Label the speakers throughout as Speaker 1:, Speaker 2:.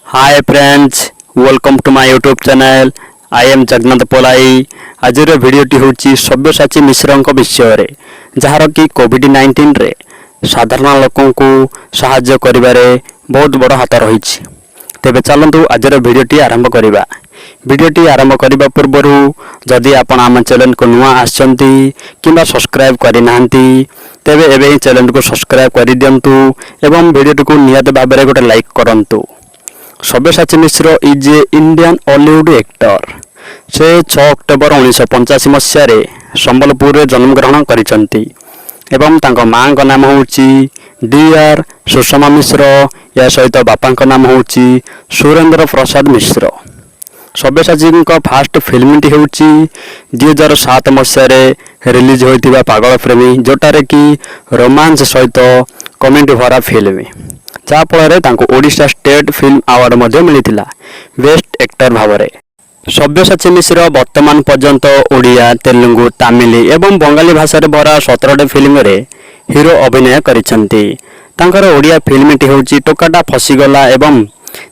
Speaker 1: Hi friends, welcome to my YouTube channel. I am Jagannath Polai. आज भिडियोटी हूँ सब्यसाची मिश्र विषय जार कि कोविड-19 रे साधारण लोकों को साहाय्य करिबारे बहुत बड़ हाथ रही। तेबे चलतु आज भिडियोटी आरंभ करवा। भिडियोटी आरंभ करने पूर्व जदि आपण आम चैनल को नुआ आसचंती किंबा सब्सक्राइब करना तेबे एबे चैनल को सब्सक्राइब कर दिंतु एवं भिडियोटी को नियत भाव में गोटे लाइक करंतु। Sabyasachi Mishra is a Indian Hollywood actor. से 6 अक्टोबर 1985 मसीह संबलपुर जन्मग्रहण करिसंती एवं तांको मां का नाम होउची डीआर सुषमा मिश्र। या सहित बापा का नाम होउची सुरेंद्र प्रसाद मिश्र। सब्यसाची फास्ट फिल्मटी होउची 2007 मसीह रिलीज होइतिबा पागल प्रेमी, जोटारे कि रोमांस सहित कमेडी भरा फिल्म, जाफल ओडिशा स्टेट फिल्म अवार्ड मिलता बेस्ट एक्टर भाव में। सब्यसाची मिश्र वर्तमान पर्यंत ओडिया, तेलुगु, तमिल एवं बंगाली भाषा भरा 17 फिल्म रे हीरो अभिनय करिसंती। तांकर ओडिया फिल्मटी होउची टोकाटा फसीगला एवं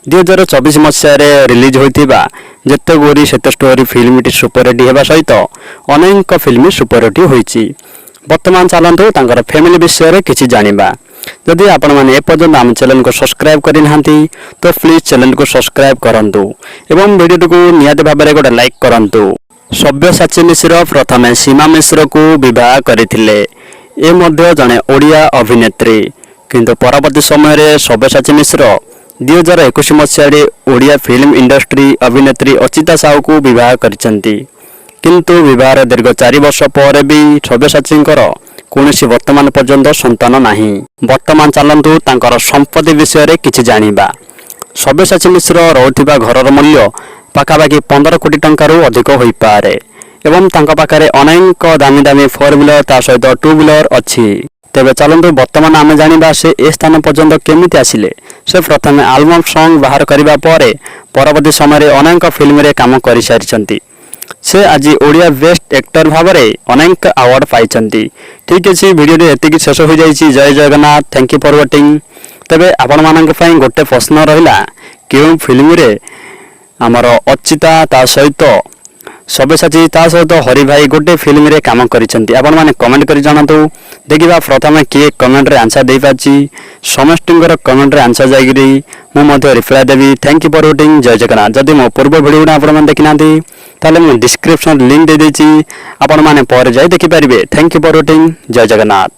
Speaker 1: 2024 मसीह रिलीज होइतिबा जेते गोरी सेते स्टोरी फिल्मटी सुपरहिट हेबा सहित अनेक फिल्म सुपरहिट होइची। वर्तमान चलतु तांकर फैमिली विषय रे किछि जानिबा। जदि आपण माने एपर्यंत आम चैनल को सब्सक्राइब करि नाहंती तो प्लीज चैनल को सब्सक्राइब करंतु एवं वीडियो को नियत भाव में गोटे लाइक करंतु। सब्यसाची मिश्र प्रथमे सीमा मिश्र को विवाह करथिले। ए मध्ये जने ओडिया अभिनेत्री, किंतु परवर्ती समय रे सब्यसाची मिश्र 2021 मसीह ओडिया फिल्म इंडस्ट्री अभिनेत्री अचिता साहू को विवाह करिसंती। किंतु विवाह दीर्घ 4 वर्ष पर भी सब्यसाची कौन वर्तमान पर्यंत संतान नहीं। वर्तमान चलतु तांकर संपत्ति विषय रे किछि जानिबा। सब्यसाची मिश्र रहउथिबा घरर मूल्य पाखापाखि 15 कोटी टंका अधिक होई पारे एवं तांका पाखरे अनेक दामी दामी 4 व्हीलर ता सहित 2 व्हीलर अछि। तेबे चलतु वर्तमान आमे जानिबा से ए स्थान पर्यंत केमिति आसिले। से प्रथमे एल्बम सॉन्ग बाहर करिबा परे परवर्ती समय रे अनेक फिल्म रे काम करि सारिसंती। से आज ओडिया बेस्ट एक्टर भाव में अनेक अवार्ड पाई। ठीक अच्छे, वीडियो एतिक शेष हो जाइए। जय Jagannath, thank you for watching. तेबे आपण मानक पई गोटे प्रश्न रहिला, क्यों फिल्म रे आमर अचिता ता सहित सब्यसाची ता सहित हरि भाई गोटे फिल्म रे काम करिसंती। आपण माने कमेंट करि जणातु। देखिबा प्रथमे किए कमेंट रे आंसर देई पाची। समस्तिंगर कमेंट रे आंसर जागिरी मु मध्ये reply Devi. Thank you for watching. जय जगन्नाथ। जदि मो पूर्व वीडियो आपण माने देखि नांती ताले मु डिस्क्रिप्शन लिंक दे देछि, आपण माने पर जाई देखि परिबे। Thank you for watching. जय जगन्नाथ।